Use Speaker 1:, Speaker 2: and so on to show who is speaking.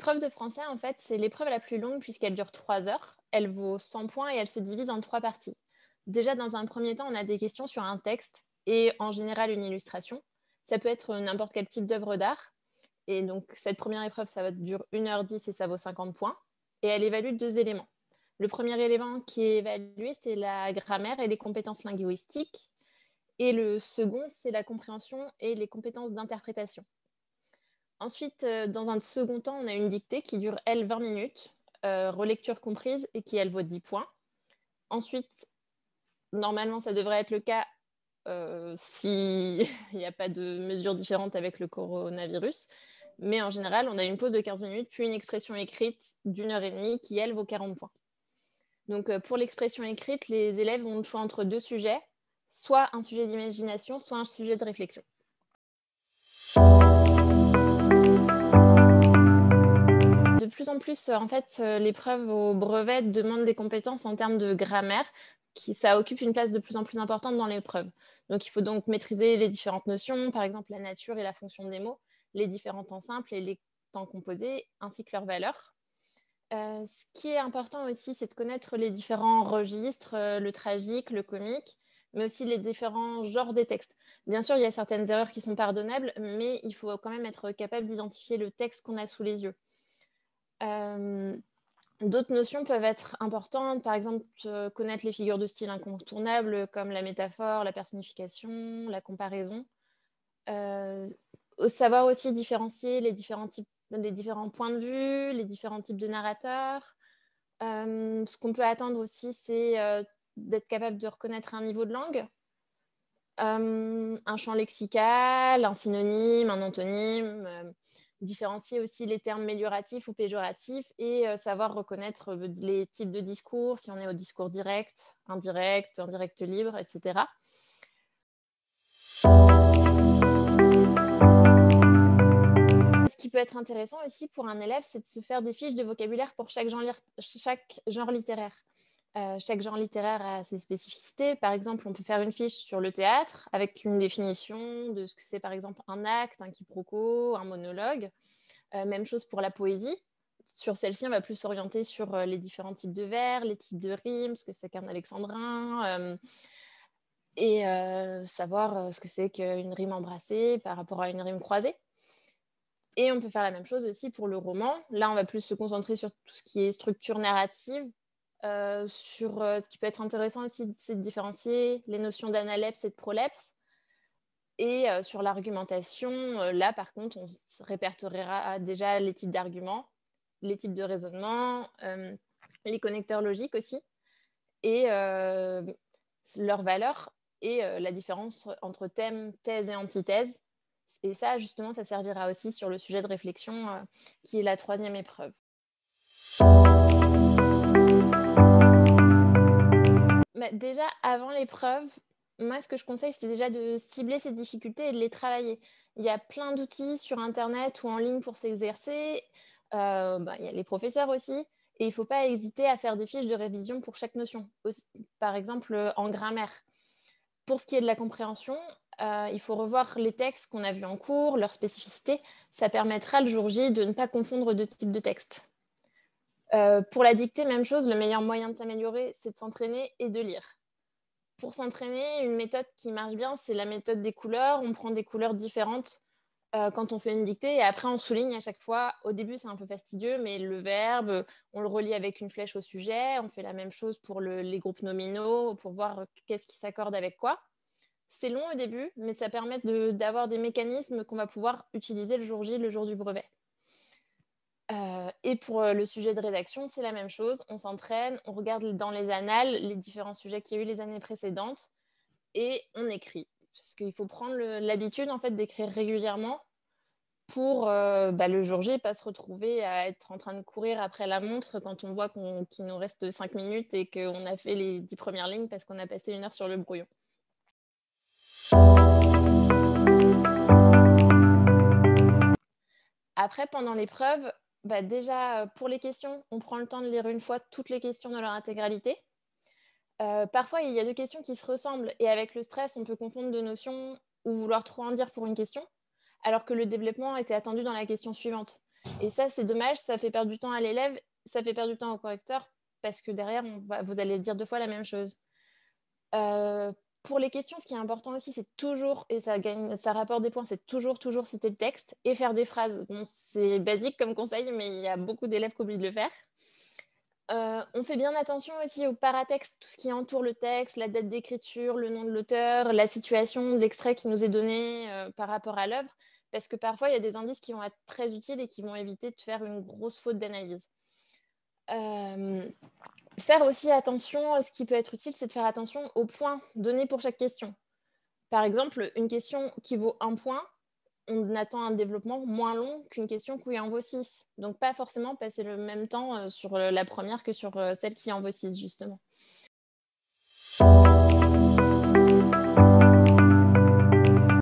Speaker 1: L'épreuve de français, en fait, c'est l'épreuve la plus longue puisqu'elle dure 3 heures. Elle vaut 100 points et elle se divise en 3 parties. Déjà, dans un premier temps, on a des questions sur un texte et en général une illustration. Ça peut être n'importe quel type d'œuvre d'art. Et donc, cette première épreuve, dure 1h10 et ça vaut 50 points. Et elle évalue 2 éléments. Le premier élément qui est évalué, c'est la grammaire et les compétences linguistiques. Et le second, c'est la compréhension et les compétences d'interprétation. Ensuite, dans un second temps, on a une dictée qui dure, elle, 20 minutes, relecture comprise, et qui, elle, vaut 10 points. Ensuite, normalement, ça devrait être le cas s'il n'y a pas de mesures différentes avec le coronavirus. Mais en général, on a une pause de 15 minutes, puis une expression écrite d'1h30 qui, elle, vaut 40 points. Donc, pour l'expression écrite, les élèves ont le choix entre 2 sujets, soit un sujet d'imagination, soit un sujet de réflexion. De plus en plus, en fait, l'épreuve au brevet demande des compétences en termes de grammaire, ça occupe une place de plus en plus importante dans l'épreuve. Donc il faut donc maîtriser les différentes notions, par exemple la nature et la fonction des mots, les différents temps simples et les temps composés, ainsi que leurs valeurs. Ce qui est important aussi, c'est de connaître les différents registres, le tragique, le comique, mais aussi les différents genres des textes. Bien sûr, il y a certaines erreurs qui sont pardonnables, mais il faut quand même être capable d'identifier le texte qu'on a sous les yeux. D'autres notions peuvent être importantes, par exemple, connaître les figures de style incontournables comme la métaphore, la personnification, la comparaison. Savoir aussi différencier les différents points de vue, les différents types de narrateurs. Ce qu'on peut attendre aussi, c'est d'être capable de reconnaître un niveau de langue, un champ lexical, un synonyme, un antonyme, différencier aussi les termes mélioratifs ou péjoratifs et savoir reconnaître les types de discours, si on est au discours direct, indirect libre, etc. Ce qui peut être intéressant aussi pour un élève, c'est de se faire des fiches de vocabulaire pour chaque genre littéraire. Chaque genre littéraire a ses spécificités. Par exemple, on peut faire une fiche sur le théâtre avec une définition de ce que c'est, par exemple, un acte, un quiproquo, un monologue. Même chose pour la poésie. Sur celle-ci, on va plus s'orienter sur les différents types de vers, les types de rimes, ce que c'est qu'un alexandrin, et savoir ce que c'est qu'une rime embrassée par rapport à une rime croisée. Et on peut faire la même chose aussi pour le roman. Là, on va plus se concentrer sur tout ce qui est structure narrative. Ce qui peut être intéressant aussi, c'est de différencier les notions d'analepse et de prolepse. Et sur l'argumentation, là, par contre, on répertoriera déjà les types d'arguments, les types de raisonnement, les connecteurs logiques aussi, et leurs valeurs, et la différence entre thème, thèse et antithèse. Et ça, justement, ça servira aussi sur le sujet de réflexion, qui est la 3e épreuve. Déjà, avant l'épreuve, moi, ce que je conseille, c'est déjà de cibler ces difficultés et de les travailler. Il y a plein d'outils sur internet ou en ligne pour s'exercer. Il y a les professeurs aussi. Et il ne faut pas hésiter à faire des fiches de révision pour chaque notion. Par exemple, en grammaire. Pour ce qui est de la compréhension, il faut revoir les textes qu'on a vus en cours, leurs spécificités. Ça permettra le jour J de ne pas confondre deux types de textes. Pour la dictée, même chose, le meilleur moyen de s'améliorer, c'est de s'entraîner et de lire. Pour s'entraîner, une méthode qui marche bien, c'est la méthode des couleurs. On prend des couleurs différentes quand on fait une dictée et après on souligne à chaque fois. Au début, c'est un peu fastidieux, mais le verbe, on le relie avec une flèche au sujet. On fait la même chose pour les groupes nominaux pour voir qu'est-ce qui s'accorde avec quoi. C'est long au début, mais ça permet d'avoir des mécanismes qu'on va pouvoir utiliser le jour J, le jour du brevet. Et pour le sujet de rédaction, c'est la même chose. On s'entraîne, on regarde dans les annales les différents sujets qu'il y a eu les années précédentes et on écrit. Parce qu'il faut prendre l'habitude en fait, d'écrire régulièrement pour le jour J, pas se retrouver à être en train de courir après la montre quand on voit qu'il nous reste 5 minutes et qu'on a fait les 10 premières lignes parce qu'on a passé 1 heure sur le brouillon. Après, pendant l'épreuve, déjà, pour les questions, on prend le temps de lire une fois toutes les questions dans leur intégralité. Parfois, il y a 2 questions qui se ressemblent et avec le stress, on peut confondre 2 notions ou vouloir trop en dire pour une question, alors que le développement était attendu dans la question suivante. Et ça, c'est dommage, ça fait perdre du temps à l'élève, ça fait perdre du temps au correcteur, parce que derrière, vous allez dire 2 fois la même chose. Pour les questions, ce qui est important aussi, c'est toujours, et ça rapporte des points, c'est toujours citer le texte et faire des phrases. Bon, c'est basique comme conseil, mais il y a beaucoup d'élèves qui oublient de le faire. On fait bien attention aussi au paratexte, tout ce qui entoure le texte, la date d'écriture, le nom de l'auteur, la situation de l'extrait qui nous est donné par rapport à l'œuvre, parce que parfois, il y a des indices qui vont être très utiles et qui vont éviter de faire une grosse faute d'analyse. Faire aussi attention, ce qui peut être utile, c'est de faire attention aux points donnés pour chaque question. Par exemple, une question qui vaut 1 point, on attend un développement moins long qu'une question qui en vaut 6. Donc pas forcément passer le même temps sur la première que sur celle qui en vaut 6, justement.